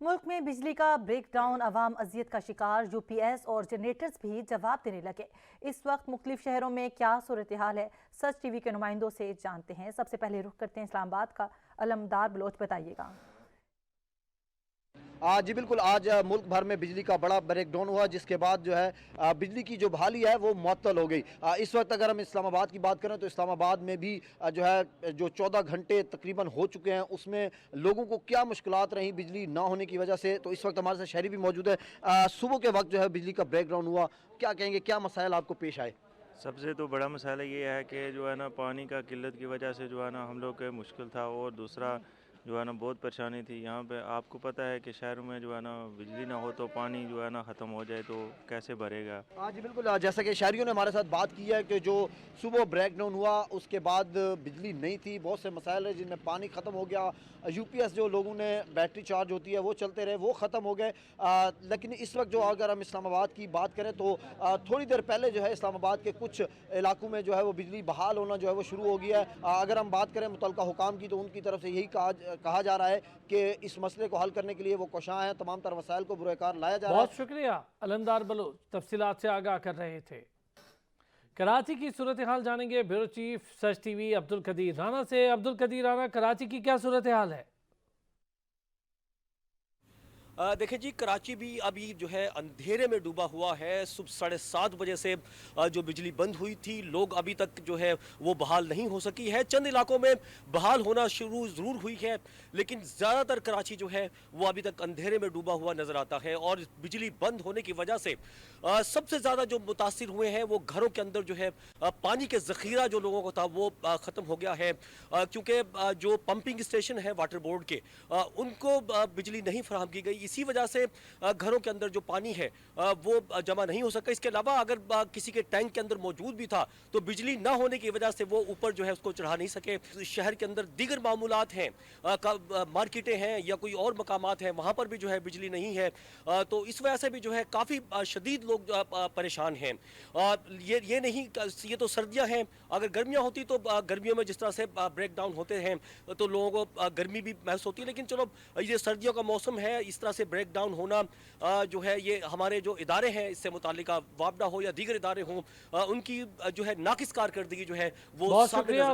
मुल्क में बिजली का ब्रेक डाउन, अवाम अजियत का शिकार, यूपीएस और जनरेटर्स भी जवाब देने लगे। इस वक्त मुख्तलिफ शहरों में क्या सूरत हाल है, सच टीवी के नुमाइंदों से जानते हैं। सबसे पहले रुख करते हैं इस्लामाबाद का। अलमदार बलोच, बताइएगा। जी बिल्कुल, आज मुल्क भर में बिजली का बड़ा ब्रेक डाउन हुआ, जिसके बाद जो है बिजली की जो बहाली है वो मुअत्तल हो गई। इस वक्त अगर हम इस्लामाबाद की बात करें तो इस्लामाबाद में भी जो है जो 14 घंटे तकरीबन हो चुके हैं, उसमें लोगों को क्या मुश्किलात रही बिजली ना होने की वजह से। तो इस वक्त हमारे साथ शहरी भी मौजूद है। सुबह के वक्त जो है बिजली का ब्रेक डाउन हुआ, क्या कहेंगे, क्या मसाइल आपको पेश आए? सबसे तो बड़ा मसाला ये है कि जो है ना पानी का किल्लत की वजह से जो है ना हम लोग के मुश्किल था, और दूसरा जो है ना बहुत परेशानी थी। यहाँ पे आपको पता है कि शहरों में जो है ना बिजली ना हो तो पानी जो है ना ख़त्म हो जाए तो कैसे भरेगा। हाँ जी बिल्कुल, जैसा कि शहरियों ने हमारे साथ बात की है कि जो सुबह ब्रेक डाउन हुआ उसके बाद बिजली नहीं थी, बहुत से मसाइल है जिनमें पानी ख़त्म हो गया, यूपीएस जो लोगों ने बैटरी चार्ज होती है वो चलते रहे, वो ख़त्म हो गए। लेकिन इस वक्त जो अगर हम इस्लामाबाद की बात करें तो थोड़ी देर पहले जो है इस्लामाबाद के कुछ इलाकों में जो है वो बिजली बहाल होना जो है वो शुरू हो गया है। अगर हम बात करें मुतल्लिका हुकाम की तो उनकी तरफ से यही कहा जा रहा है कि इस मसले को हल करने के लिए वो कोशां हैं, तमाम तर वसाइल को बुरकार लाया जा रहा है। बहुत शुक्रिया अलमदार बलोच, तफसीलात से आगाह कर रहे थे। कराची की सूरत हाल जानेंगे ब्यूरो चीफ सच टीवी अब्दुल कदीर राना से। अब्दुल कदीर राना, कराची की क्या सूरत हाल है? देखिए जी, कराची भी अभी जो है अंधेरे में डूबा हुआ है। सुबह 7:30 बजे से जो बिजली बंद हुई थी, लोग अभी तक जो है वो बहाल नहीं हो सकी है। चंद इलाकों में बहाल होना शुरू ज़रूर हुई है, लेकिन ज़्यादातर कराची जो है वो अभी तक अंधेरे में डूबा हुआ नज़र आता है। और बिजली बंद होने की वजह से सबसे ज़्यादा जो मुतासिर हुए हैं वो घरों के अंदर जो है पानी के ज़ख़ीरा जो लोगों को था वो ख़त्म हो गया है, क्योंकि जो पंपिंग स्टेशन है वाटर बोर्ड के, उनको बिजली नहीं फराहम की गई। इसी वजह से घरों के अंदर जो पानी है वो जमा नहीं हो सका। इसके अलावा अगर किसी के टैंक के अंदर मौजूद भी था तो बिजली ना होने की वजह से वो ऊपर जो है उसको चढ़ा नहीं सके। शहर के अंदर दीगर मामूलात हैं, मार्केटें हैं या कोई और मकामात हैं, वहाँ पर भी जो है बिजली नहीं है। तो इस वजह से भी जो है काफ़ी शदीद लोग परेशान हैं। ये नहीं, ये तो सर्दियाँ हैं, अगर गर्मियाँ होती तो गर्मियों में जिस तरह से ब्रेक डाउन होते हैं तो लोगों को गर्मी भी महसूस होती है, लेकिन चलो ये सर्दियों का मौसम है, इस तरह से ब्रेक डाउन होना जो है ये हमारे जो इदारे हैं इससे मुताल्लिका वापडा हो या दीगर इदारे हों, उनकी जो है नाकिस कारकर्दगी जो है वो बहुत सामने शुक्रिया